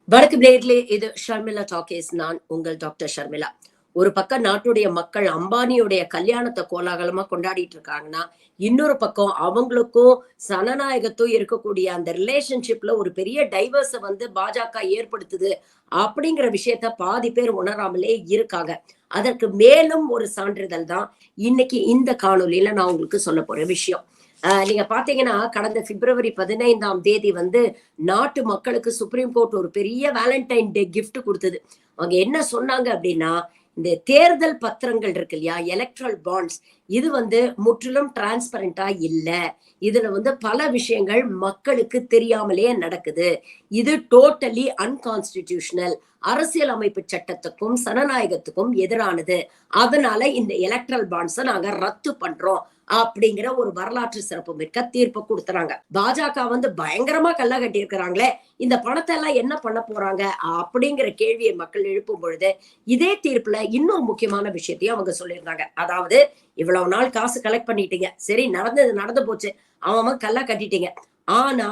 வணக்கம் நேயர்களே, இது ஷர்மிளா டாக்கீஸ். நான் உங்கள் டாக்டர் ஷர்மிளா. ஒரு பக்கம் நாட்டுடைய மக்கள் அம்பானியுடைய கல்யாணத்தை கோலாகலமா கொண்டாடிட்டு இருக்காங்கன்னா, இன்னொரு பக்கம் அவங்களுக்கும் சனநாயகத்தும் இருக்கக்கூடிய அந்த ரிலேஷன்ஷிப்ல ஒரு பெரிய டைவர்ஸ பாஜக ஏற்படுத்துது அப்படிங்கிற விஷயத்த பாதி பேர் உணராமலே இருக்காங்க. அதற்கு மேலும் ஒரு சான்றிதழ் தான் இன்னைக்கு இந்த காணொளியில நான் உங்களுக்கு சொல்ல போற விஷயம். நீங்க பாத்தீங்கன்னா, கடந்த பிப்ரவரி 15ஆம் தேதி நாட்டு மக்களுக்கு சுப்ரீம் கோர்ட் ஒரு பெரிய வேலண்டைன் டே கிஃப்ட் குடுத்தது. அவங்க என்ன சொன்னாங்க அப்படின்னா, இந்த தேர்தல் பத்திரங்கள் இருக்கு இல்லையா? எலக்ட்ரல் பாண்ட்ஸ் இது முற்றிலும் டிரான்ஸ்பரண்டா இல்ல. இதுல பல விஷயங்கள் மக்களுக்கு தெரியாமலே நடக்குது. இது டோட்டலி அன்கான்ஸ்டிடியூஷனல். அரசியல் அமைப்பு சட்டத்துக்கும் சனநாயகத்துக்கும் எதிரானது. அதனால இந்த எலக்ட்ரல் பாண்ட்ஸ நாங்க ரத்து பண்றோம். அப்படிங்கிற ஒரு வரலாற்று சிறப்பு மிக்க தீர்ப்பு கொடுத்துறாங்க. பாஜக பயங்கரமா கல்லா கட்டி இருக்கிறாங்களே, இந்த பணத்தை எல்லாம் என்ன பண்ண போறாங்க அப்படிங்கிற கேள்வியை மக்கள் எழுப்பும் பொழுது, இதே தீர்ப்புல இன்னொரு முக்கியமான விஷயத்தையும் அவங்க சொல்லியிருந்தாங்க. அதாவது, இவ்வளவு நாள் காசு கலெக்ட் பண்ணிட்டீங்க, சரி நடந்தது நடந்து போச்சு, அவன் கல்லா கட்டிட்டீங்க. ஆனா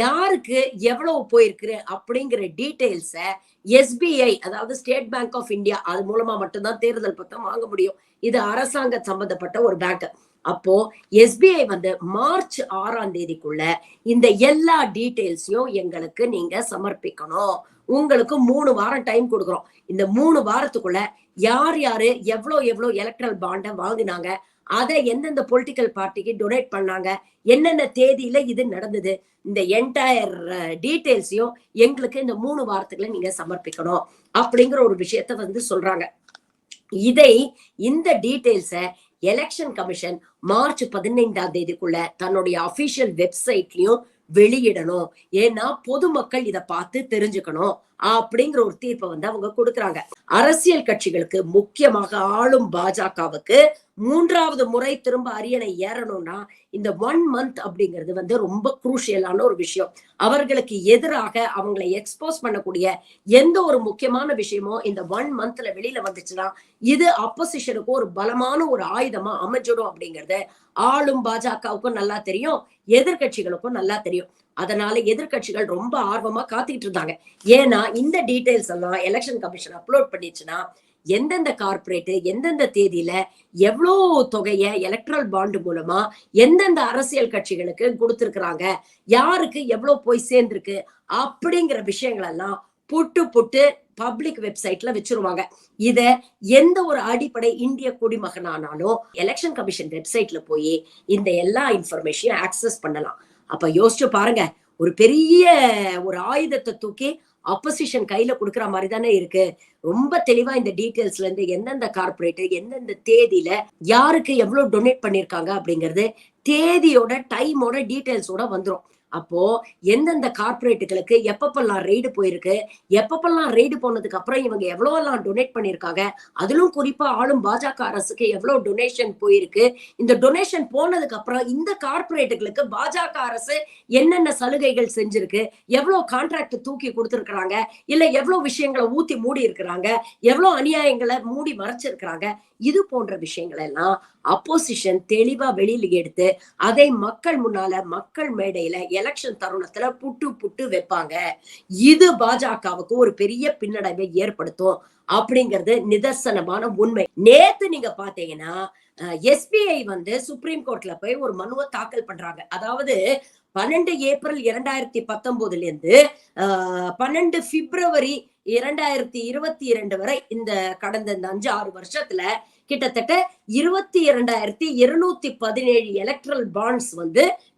யாருக்கு எவ்வளவு போயிருக்கு அப்படிங்கிற டீடைல்ஸ எஸ்பிஐ, அதாவது ஸ்டேட் பேங்க் ஆஃப் இந்தியா, அது மூலமா மட்டும்தான் தேர்தல் பத்திரம் வாங்க முடியும். இது அரசாங்க சம்பந்தப்பட்ட ஒரு பேங்க். அப்போ எஸ்பிஐ மார்ச் 6ஆம் தேதிக்குள்ள இந்த எல்லா டீடைல்ஸையும் எங்களுக்கு நீங்க சமர்ப்பிக்கணும். உங்களுக்கு 3 வாரம் டைம் கொடுக்குறோம். இந்த 3 வாரத்துக்குள்ள யார் யாரு எவ்வளவு எவ்வளவு எலக்ட்ரல் பாண்ட வாங்கினாங்க, அதை எந்தெந்த பொலிட்டிக்கல் பார்ட்டிக்கு டொனேட் பண்ணாங்க, என்னென்ன தேதியில இது நடந்தது, இந்த என்டையர் டீடைல்ஸையும் எங்களுக்கு இந்த 3 வாரத்துக்குள்ள நீங்க சமர்ப்பிக்கணும் அப்படிங்கிற ஒரு விஷயத்த சொல்றாங்க. இந்த டீடைல்ஸ எலெக்ஷன் கமிஷன் மார்ச் 15ஆம் தேதிக்குள்ள தன்னுடைய அபிஷியல் வெப்சைட்லயும் வெளியிடணும். ஏன்னா பொதுமக்கள் இதை பார்த்து தெரிஞ்சுக்கணும் அப்படிங்கிற ஒரு தீர்ப்பை அவங்க கொடுக்குறாங்க. அரசியல் கட்சிகளுக்கு, முக்கியமாக ஆளும் பாஜகவுக்கு 3வது முறை திரும்ப அரியணை ஏறணும்னா இந்த 1 மந்த் அப்படிங்கிறது ரொம்ப குரூஷியலான ஒரு விஷயம். அவர்களுக்கு எதிராக அவங்களை எக்ஸ்போஸ் பண்ணக்கூடிய எந்த ஒரு முக்கியமான விஷயமும் இந்த 1 மந்த்ல வெளியில வந்துச்சுன்னா இது அப்போசிஷனுக்கு ஒரு பலமான ஒரு ஆயுதமா அமைஞ்சிடும் அப்படிங்கறது ஆளும் பாஜகவுக்கும் நல்லா தெரியும், எதிர்கட்சிகளுக்கும் நல்லா தெரியும். அதனால எதிர்கட்சிகள் ரொம்ப ஆர்வமா காத்துக்கிட்டு இருந்தாங்க. ஏன்னா இந்த டீடைல்ஸ் எல்லாம் எலெக்ஷன் கமிஷன் அப்லோட் பண்ணிச்சுன்னா எந்தெந்த கார்பரேட் எந்தெந்த தேதியில எவ்வளவு தொகைய எலக்ட்ரல் பாண்ட் மூலமா எந்தெந்த அரசியல் கட்சிகளுக்கு கொடுத்திருக்கிறாங்க, யாருக்கு எவ்வளவு போய் சேர்ந்திருக்கு அப்படிங்கிற விஷயங்கள் எல்லாம் புட்டு புட்டு பப்ளிக் வெப்சைட்ல வச்சிருவாங்க. இத எந்த ஒரு அடிப்படை இந்திய குடிமகனானாலும் எலெக்ஷன் கமிஷன் வெப்சைட்ல போய் இந்த எல்லா இன்ஃபர்மேஷன் ஆக்சஸ் பண்ணலாம். அப்ப யோசிச்சு பாருங்க, ஒரு பெரிய ஒரு ஆயுதத்தை தூக்கி அப்போசிஷன் கையில கொடுக்குற மாதிரி தானே இருக்கு. ரொம்ப தெளிவா இந்த டீடைல்ஸ்ல இருந்து எந்தெந்த கார்பரேட் எந்தெந்த தேதியில யாருக்கு எவ்வளவு டொனேட் பண்ணிருக்காங்க அப்படிங்கிறது தேதியோட டைமோட டீடைல்ஸோட வந்துரும். அப்போ எந்தெந்த கார்பரேட்டுகளுக்கு எப்பப்பெல்லாம் ரெய்டு போயிருக்கு, எப்பப்பெல்லாம் ரெய்டு போனதுக்கு அப்புறம் இவங்க எவ்வளவெல்லாம் டொனேட் பண்ணிருக்காங்க, அதிலும் குறிப்பா ஆளும் பாஜக அரசுக்கு எவ்வளவு டொனேஷன் போயிருக்கு, இந்த டொனேஷன் போனதுக்கு அப்புறம் இந்த கார்பரேட்டுகளுக்கு பாஜக அரசு என்னென்ன சலுகைகள் செஞ்சிருக்கு, எவ்வளவு கான்ட்ராக்ட் தூக்கி கொடுத்திருக்கிறாங்க, இல்ல எவ்வளவு விஷயங்களை ஊத்தி மூடி இருக்கிறாங்க, எவ்வளவு அநியாயங்களை மூடி மறைச்சிருக்கிறாங்க, இது போன்ற விஷயங்கள் எல்லாம் அப்போசிஷன் தெளிவா வெளியில எடுத்து அதை மக்கள் முன்னால மக்கள் மேடையில எலெக்ஷன் தருணத்துல புட்டு புட்டு வைப்பாங்க. இது பாஜகவுக்கு ஒரு பெரிய பின்னடைவை ஏற்படுத்தும் அப்படிங்கிறது நிதர்சனமான உண்மை. நேத்து நீங்க பாத்தீங்கன்னா எஸ்பிஐ சுப்ரீம் கோர்ட்ல போய் ஒரு மனுவை தாக்கல் பண்றாங்க. அதாவது 12 ஏப்ரல் 2019 இருந்து 12 பிப்ரவரி 2022 வரை இந்த கடந்த 5-6 வருஷத்துல கிட்டத்தட்ட 22,217 எலக்ட்ரல் பாண்ட்ஸ்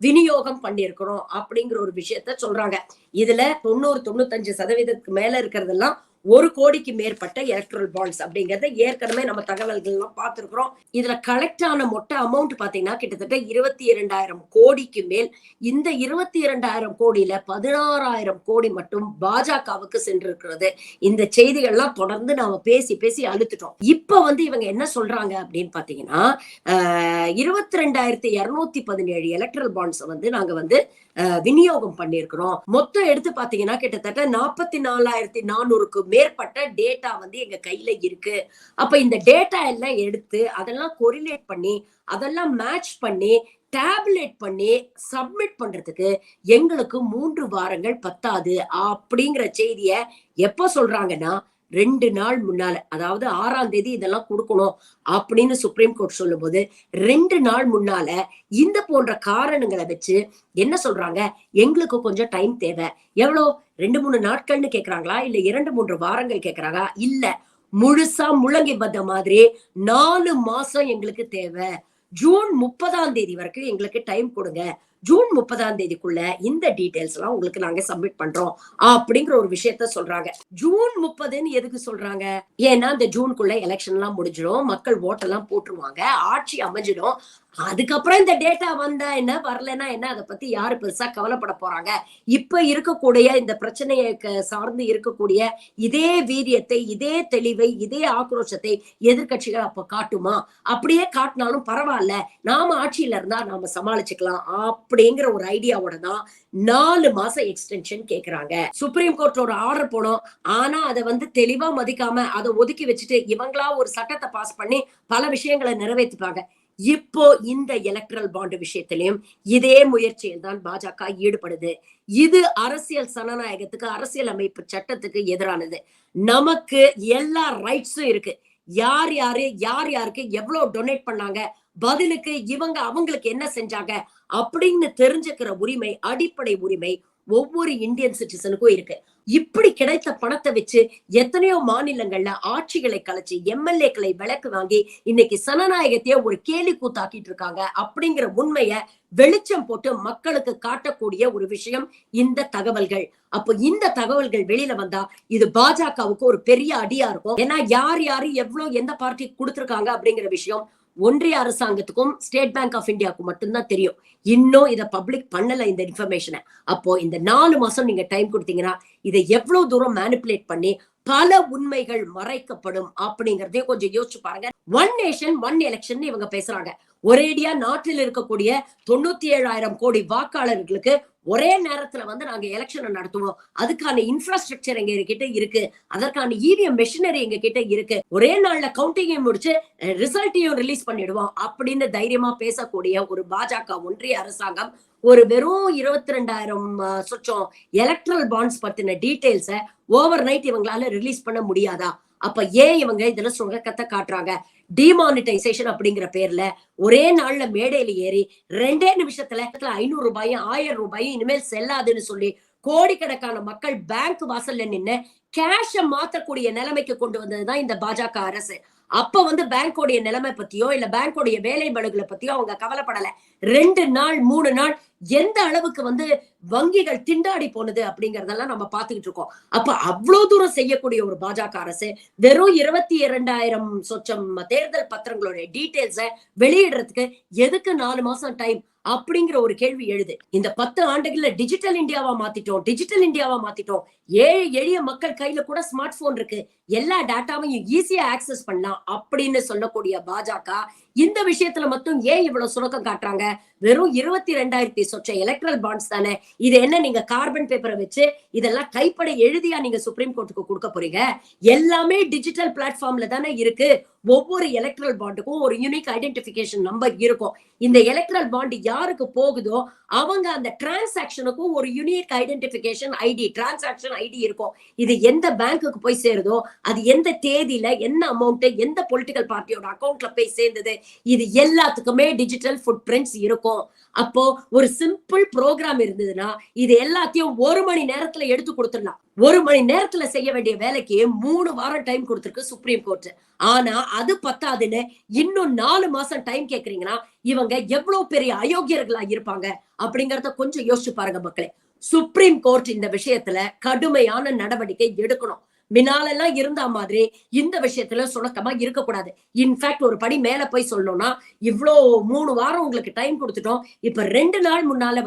விநியோகம் பண்ணிருக்கிறோம் அப்படிங்கிற ஒரு விஷயத்த சொல்றாங்க. இதுல 90-95% மேல இருக்கிறதெல்லாம் 1 கோடிக்கு மேற்பட்ட எலக்ட்ரல் பாண்ட்ஸ் அப்படிங்கறத ஏற்கனவே நம்ம தகவல்கள் எல்லாம் பார்த்திருக்கிறோம். இதுல கலெக்ட் ஆன மொத்த அமௌண்ட் பாத்தீங்கன்னா கிட்டத்தட்ட 22,000 கோடிக்கு மேல். இந்த 22,000 கோடியில 16,000 கோடி மட்டும் பாஜகவுக்கு சென்றிருக்கிறது. இந்த செய்திகள்லாம் தொடர்ந்து நாம பேசி பேசி அழுத்துட்டோம். இப்ப இவங்க என்ன சொல்றாங்க அப்படின்னு பாத்தீங்கன்னா 22,217 எலக்ட்ரல் பாண்ட்ஸ் நாங்க விநியோகம் பண்ணிருக்கிறோம். மொத்தம் எடுத்து பாத்தீங்கன்னா கிட்டத்தட்ட 44,400க்கு மேற்பட்ட டேட்டா எங்க கையில இருக்கு. அப்ப இந்த டேட்டா எல்லாம் எடுத்து அதெல்லாம் கொரிலேட் பண்ணி அதெல்லாம் மேட்ச் பண்ணி டேப்லெட் பண்ணி சப்மிட் பண்றதுக்கு எங்களுக்கு 3 வாரங்கள் பத்தாது அப்படிங்கிற செய்திய எப்ப சொல்றாங்கன்னா 2 நாள் முன்னால, அதாவது 6ஆம் தேதி இதெல்லாம் குடுக்கணும் அப்படின்னு சுப்ரீம் கோர்ட் சொல்லும்போது 2 நாள் முன்னால இந்த போன்ற காரணங்கள வச்சு என்ன சொல்றாங்க, எங்களுக்கு கொஞ்சம் டைம் தேவை. எவ்வளோ 2, 3 நாட்கள்னு கேட்கறாங்களா? இல்ல 2, 3 வாரங்கள் கேட்கறாங்களா? இல்ல. முழுசா முள்ளங்கி பத்த மாதிரி 4 மாசம் எங்களுக்கு தேவை. ஜூன் 30ஆம் தேதி வரைக்கும் எங்களுக்கு டைம் கொடுங்க. ஜூன் 30ஆம் தேதிக்குள்ள இந்த டீடைல்ஸ் எல்லாம் உங்களுக்கு நாங்க சப்மிட் பண்றோம் அப்படிங்கிற ஒரு விஷயத்த சொல்றாங்க. ஜூன் 30ன்னு எதுக்கு சொல்றாங்க? ஏன்னா இந்த ஜூனுக்குள்ள எலெக்ஷன் எல்லாம் முடிஞ்சிடும், மக்கள் ஓட்டெல்லாம் போட்டுருவாங்க, ஆட்சி அமைஞ்சிடும். அதுக்கப்புறம் இந்த டேட்டா வந்தா என்ன, வரலன்னா என்ன, அதை பத்தி யாரு பெருசா கவலைப்பட போறாங்க? இப்ப இருக்கக்கூடிய இந்த பிரச்சனையை சார்ந்து இருக்கக்கூடிய இதே வீரியத்தை, இதே தெளிவை, இதே ஆக்ரோஷத்தை எதிர்க்கட்சிகள் அப்ப காட்டுமா? அப்படியே காட்டினாலும் பரவாயில்ல, நாம ஆட்சியில இருந்தா நாம சமாளிச்சுக்கலாம் அப்படிங்கிற ஒரு ஐடியாவோட தான் 4 மாசம் எக்ஸ்டென்ஷன் கேக்குறாங்க. சுப்ரீம் கோர்ட் ஒரு ஆர்டர் போனோம். ஆனா அதை தெளிவா மதிக்காம அதை ஒதுக்கி வச்சுட்டு இவங்களா ஒரு சட்டத்தை பாஸ் பண்ணி பல விஷயங்களை நிறைவேற்றிப்பாங்க. இப்போ இந்த எலக்ட்ரல் பாண்ட் விஷயத்திலையும் இதே முயற்சியில் தான் பாஜக ஈடுபடுது. இது அரசியல் சனநாயகத்துக்கு, அரசியல் அமைப்பு சட்டத்துக்கு எதிரானது. நமக்கு எல்லா ரைட்ஸும் இருக்கு. யார் யாருக்கு எவ்வளவு டொனேட் பண்ணாங்க, பதிலுக்கு இவங்க அவங்களுக்கு என்ன செஞ்சாங்க அப்படின்னு தெரிஞ்சுக்கிற உரிமை, அடிப்படை உரிமை ஒவ்வொரு இந்தியன் சிட்டிசனுக்கும் இருக்கு. இப்படி கிடைத்த பணத்தை வச்சு எத்தனையோ மாநிலங்கள்ல ஆட்சிகளை கலைச்சு எம்எல்ஏக்களை விலக்கு வாங்கி இன்னைக்கு சனநாயகத்தையே ஒரு கேலி கூத்தாக்கிட்டு இருக்காங்க அப்படிங்கிற உண்மைய வெளிச்சம் போட்டு மக்களுக்கு காட்டக்கூடிய ஒரு விஷயம் இந்த தகவல்கள். அப்போ இந்த தகவல்கள் வெளியில வந்தா இது பாஜகவுக்கு ஒரு பெரிய அடியா இருக்கும். ஏன்னா யாரு எவ்வளவு எந்த பார்ட்டி கொடுத்திருக்காங்க அப்படிங்கிற விஷயம் ஒன்றிய அரசாங்கத்துக்கும் ஸ்டேட் பேங்க் ஆஃப் இந்தியாவுக்கும் மட்டும்தான் தெரியும். இன்னும் இதை பப்ளிக் பண்ணல இந்த இன்ஃபர்மேஷனை. அப்போ இந்த 4 மாசம் நீங்க டைம் கொடுத்தீங்கன்னா இதை எவ்வளவு தூரம் மேனிபுலேட் பண்ணி பல உண்மைகள் மறைக்கப்படும் அப்படிங்கறதையும் கொஞ்சம் யோசிச்சு பாருங்க. ஒன் நேஷன் ஒன் எலெக்ஷன் இவங்க பேசுறாங்க. ஒரேடியா நாட்டில் இருக்கக்கூடிய 97,000 கோடி வாக்காளர்களுக்கு ஒரே நேரத்துல நாங்க எலெக்ஷன் நடத்துவோம், அதுக்கான இன்ஃப்ராஸ்ட்ரக்சர் எங்க கிட்ட இருக்கு, அதற்கான இவிஎம் மெஷினரி எங்க கிட்ட இருக்கு, ஒரே நாள்ல கவுண்டிங்கையும் முடிச்சு ரிசல்ட்டையும் ரிலீஸ் பண்ணிடுவோம் அப்படின்னு தைரியமா பேசக்கூடிய ஒரு பாஜக ஒன்றிய அரசாங்கம் ஒரு வெறும் 22,000 சொச்சம் எலக்ட்ரல் பாண்ட்ஸ் பத்தின டீடைல்ஸ ஓவர் நைட் இவங்களால ரிலீஸ் பண்ண முடியாதா? அப்ப ஏன் இவங்க இதுல சுரக்கத்தை காட்டுறாங்க? டிமானிட்டைசேஷன் அப்படிங்கிற பேர்ல ஒரே நாள்ல மேடையில ஏறி 2 நிமிஷத்துல 500 ரூபாயும் 1000 ரூபாயும் இனிமேல் செல்லாதுன்னு சொல்லி கோடிக்கணக்கான மக்கள் பேங்க் வாசல்ல நின்னு கேஷ மாத்தக்கூடிய நிலைமைக்கு கொண்டு வந்ததுதான் இந்த பாஜக அரசு. அப்ப பேங்கோடைய நிலைமை பத்தியோ இல்ல பேங்கோடைய வேலை பளுகளை பத்தியோ அவங்க கவலைப்படல. 2 நாள் 3 நாள் எந்த அளவுக்கு வங்கிகள் திண்டாடி போனது அப்படிங்கறதெல்லாம் நம்ம பாத்துக்கிட்டு இருக்கோம். அப்ப அவ்வளவு தூரம் செய்யக்கூடிய ஒரு பாஜக அரசு வெறும் 22,000 சொச்சம் தேர்தல் பத்திரங்களுடைய டீடைல்ஸ வெளியிடுறதுக்கு எதுக்கு 4 மாசம் டைம் அப்படிங்கிற ஒரு கேள்வி எழுது. இந்த 10 ஆண்டுகள்ல டிஜிட்டல் இந்தியாவா மாத்திட்டோம். ஏழை எளிய மக்கள் கையில கூட ஸ்மார்ட் போன் இருக்கு, எல்லா டேட்டாவையும் ஈஸியா ஆக்சஸ் பண்ணலாம் அப்படின்னு சொல்லக்கூடிய பாஜக இந்த விஷயத்துல மட்டும் ஏன் இவ்வளவு சுரக்கம் காட்டுறாங்க? வெறும் 22,000 சொச்ச எலக்ட்ரல் பாண்ட்ஸ் தானே. இது என்ன நீங்க கார்பன் பேப்பரை வச்சு இதெல்லாம் கைப்பட எழுதியா நீங்க சுப்ரீம் கோர்ட்டுக்கு கொடுக்க போறீங்க? எல்லாமே டிஜிட்டல் பிளாட்ஃபார்ம்ல தானே இருக்கு. ஒவ்வொரு எலக்ட்ரல் பாண்டுக்கும் ஒரு யூனிக் ஐடென்டிபிகேஷன் நம்பர் இருக்கும். இந்த எலக்ட்ரல் பாண்ட் யாருக்கு போகுதோ அவங்க அந்த டிரான்சாக்ஷனுக்கும் ஒரு unique identification ID, transaction ID இருக்கும். இது எந்த பேங்க்குக்கு போய் சேருதோ, அது எந்த தேதியில என்ன அமௌண்ட் எந்த பொலிட்டிக்கல் பார்ட்டியோட அக்கௌண்ட்ல போய் சேர்ந்தது, இது எல்லாத்துக்குமே டிஜிட்டல் ஃபுட் பிரிண்ட்ஸ் இருக்கும். அப்போ ஒரு சிம்பிள் ப்ரோக்ராம் இருந்ததுன்னா இது எல்லாத்தையும் 1 மணி நேரத்துல எடுத்து கொடுத்துடலாம். 1 மணி நேரத்துல செய்ய வேண்டிய வேலைக்கு 3 வாரம் டைம் கொடுத்திருக்கு சுப்ரீம் கோர்ட். ஆனா அது பத்தாதுன்னு இன்னும் 4 மாசம் டைம் கேக்குறீங்கன்னா இவங்க எவ்வளவு பெரிய அயோக்கியர்களா இருப்பாங்க அப்படிங்கறத கொஞ்சம் யோசிச்சு பாருங்க மக்களே. சுப்ரீம் கோர்ட் இந்த விஷயத்துல கடுமையான நடவடிக்கை எடுக்கணும். மினாலெல்லாம் இருந்த மாதிரி இந்த விஷயத்துல சுணக்கமா இருக்கக்கூடாது. இன்ஃபேக்ட் ஒரு படி மேல போய் சொல்லணும்னா இவ்வளோ 3 வாரம் உங்களுக்கு டைம் கொடுத்துட்டோம், இப்ப 2 நாள் முன்னால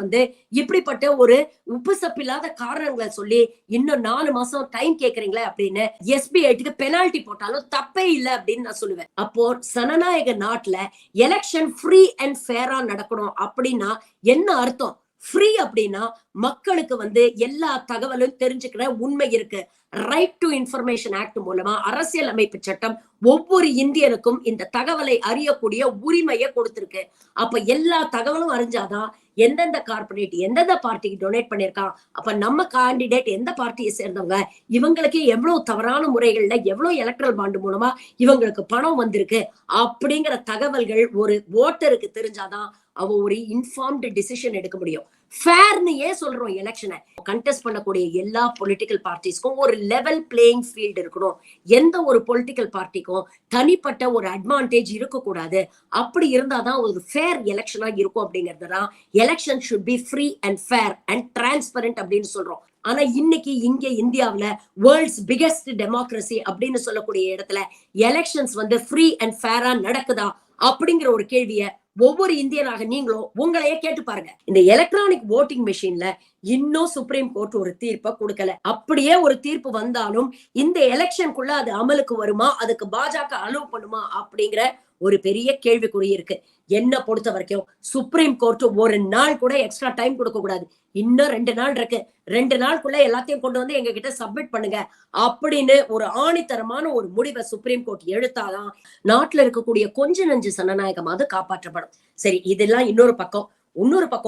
இப்படிப்பட்ட ஒரு உப்பு சப்பில்லாத காரணங்களை சொல்லி இன்னும் 4 மாசம் டைம் கேக்குறீங்களே அப்படின்னு எஸ்பிஐக்கு பெனால்டி போட்டாலும் தப்பே இல்லை அப்படின்னு நான் சொல்லுவேன். அப்போ சனநாயக நாட்டுல எலெக்ஷன் ஃப்ரீ அண்ட் ஃபேரா நடக்கணும் அப்படின்னா என்ன அர்த்தம்? ஃப்ரீ அப்படின்னா மக்களுக்கு வந்து எல்லா தகவலும் தெரிஞ்சுக்கிற உண்மை இருக்கு. ரைட் டு இன்ஃபர்மேஷன் ஆக்ட் மூலமா அரசியல் அமைப்பு சட்டம் ஒவ்வொரு இந்தியனுக்கும் இந்த தகவலை அறியக்கூடிய உரிமையை கொடுத்திருக்கு. அப்ப எல்லா தகவலும் அறிஞ்சாதான் எந்தெந்த கார்பரேட் எந்தெந்த பார்ட்டிக்கு டொனேட் பண்ணிருக்கான், அப்ப நம்ம கேண்டிடேட் எந்த பார்ட்டியை சேர்ந்தவங்க, இவங்களுக்கு எவ்வளவு தவறான முறைகள்ல எவ்வளவு எலக்ட்ரல் பாண்ட் மூலமா இவங்களுக்கு பணம் வந்திருக்கு அப்படிங்கிற தகவல்கள் ஒரு ஓட்டருக்கு தெரிஞ்சாதான் அவன் ஒரு இன்ஃபார்ம்டு டிசிஷன் எடுக்க முடியும். ஃபேர்னு ஏன் சொல்றோம் எலெக்ஷனை? கண்டெஸ்ட் பண்ணக்கூடிய எல்லா பொலிட்டிக்கல் பார்ட்டிஸ்க்கும் ஒரு லெவல் பிளேயிங் ஃபீல்டு இருக்கணும். எந்த ஒரு பொலிட்டிக்கல் பார்ட்டிக்கும் தனிப்பட்ட ஒரு அட்வான்டேஜ் இருக்கக்கூடாது. அப்படி இருந்தாதான் ஒரு ஃபேர் எலெக்ஷனா இருக்கும் அப்படிங்கறதுதான் election should be free and fair and transparent அப்படின்னு சொல்றோம். ஆனா இன்னைக்கு இங்க இந்தியாவுல வேர்ல்ட்ஸ் பிகெஸ்ட் டெமோக்ரஸி அப்படின்னு சொல்லக்கூடிய இடத்துல எலெக்ஷன்ஸ் வந்து ஃப்ரீ அண்ட் ஃபேரா நடக்குதா அப்படிங்கிற ஒரு கேள்விய ஒவ்வொரு இந்தியனாக நீங்களும் உங்களையே கேட்டு பாருங்க. இந்த எலக்ட்ரானிக் ஓட்டிங் மெஷின்ல இன்னும் சுப்ரீம் கோர்ட் ஒரு தீர்ப்பை கொடுக்கல. அப்படியே ஒரு தீர்ப்பு வந்தாலும் இந்த எலெக்ஷனுக்குள்ள அது அமலுக்கு வருமா, அதுக்கு பாஜக அலோவ் பண்ணுமா அப்படிங்கிற ஒரு பெரிய கேள்விக்குறி இருக்கு. என்ன பொறுத்த வரைக்கும் சுப்ரீம் கோர்ட் ஒரு நாள் கூட எக்ஸ்ட்ரா டைம் கொடுக்க கூடாது. இன்னும் 2 நாள் இருக்கு, 2 நாளுக்குள்ள எல்லாத்தையும் கொண்டு வந்து எங்க கிட்ட சப்மிட் பண்ணுங்க அப்படின்னு ஒரு ஆணித்தரமான ஒரு முடிவை சுப்ரீம் கோர்ட் எடுத்தாதான் நாட்டுல இருக்கக்கூடிய கொஞ்ச நஞ்சு சனநாயகம் அது காப்பாற்றப்படும். சரி, இதெல்லாம் இன்னொரு பக்கம்.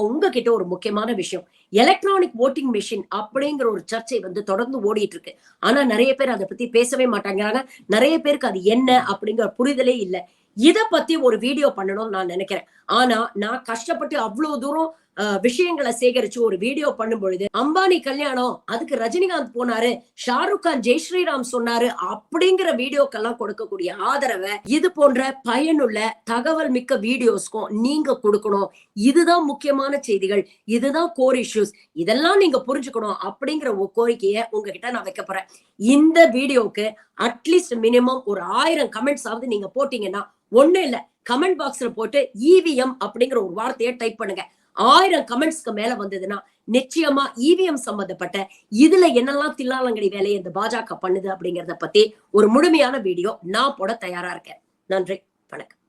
உங்ககிட்ட ஒரு முக்கியமான விஷயம், எலக்ட்ரானிக் ஓட்டிங் மெஷின் அப்படிங்கிற ஒரு சர்ச்சை வந்து தொடர்ந்து ஓடிட்டு இருக்கு. ஆனா நிறைய பேர் அதை பத்தி பேசவே மாட்டாங்கிறாங்க. நிறைய பேருக்கு அது என்ன அப்படிங்கிற புரிதலே இல்ல. இத பத்தி ஒரு வீடியோ பண்ணணும்னு நான் நினைக்கிறேன். ஆனா நான் கஷ்டப்பட்டு அவ்வளவு தூரம் விஷயங்களை சேகரிச்சு ஒரு வீடியோ பண்ணும் பொழுது அம்பானி கல்யாணம், அதுக்கு ரஜினிகாந்த் போனாரு, ஷாருக் கான் ஜெய் ஸ்ரீராம் சொன்னாரு அப்படிங்கிற வீடியோக்கெல்லாம் கொடுக்கக்கூடிய ஆதரவை இது போன்ற பயனுள்ள தகவல் மிக்க வீடியோஸ்க்கும் நீங்க கொடுக்கணும். இதுதான் முக்கியமான செய்திகள், இதுதான் கோர் இஷ்யூஸ், இதெல்லாம் நீங்க புரிஞ்சுக்கணும் அப்படிங்கிற ஒரு கோரிக்கையை உங்ககிட்ட நான் வைக்க போறேன். இந்த வீடியோக்கு அட்லீஸ்ட் மினிமம் ஒரு 1000 கமெண்ட்ஸ் ஆவது நீங்க போட்டீங்கன்னா, ஒண்ணு இல்ல, கமெண்ட் பாக்ஸ்ல போட்டு இவிஎம் அப்படிங்கிற ஒரு வார்த்தையை டைப் பண்ணுங்க. 1000 கமெண்ட்ஸ்க்கு மேல வந்ததுன்னா நிச்சயமா இவிஎம் சம்பந்தப்பட்ட இதுல என்னெல்லாம் தில்லாலங்கடி வேலையை இந்த பாஜக பண்ணுது அப்படிங்கறத பத்தி ஒரு முழுமையான வீடியோ நான் போட தயாரா இருக்கேன். நன்றி, வணக்கம்.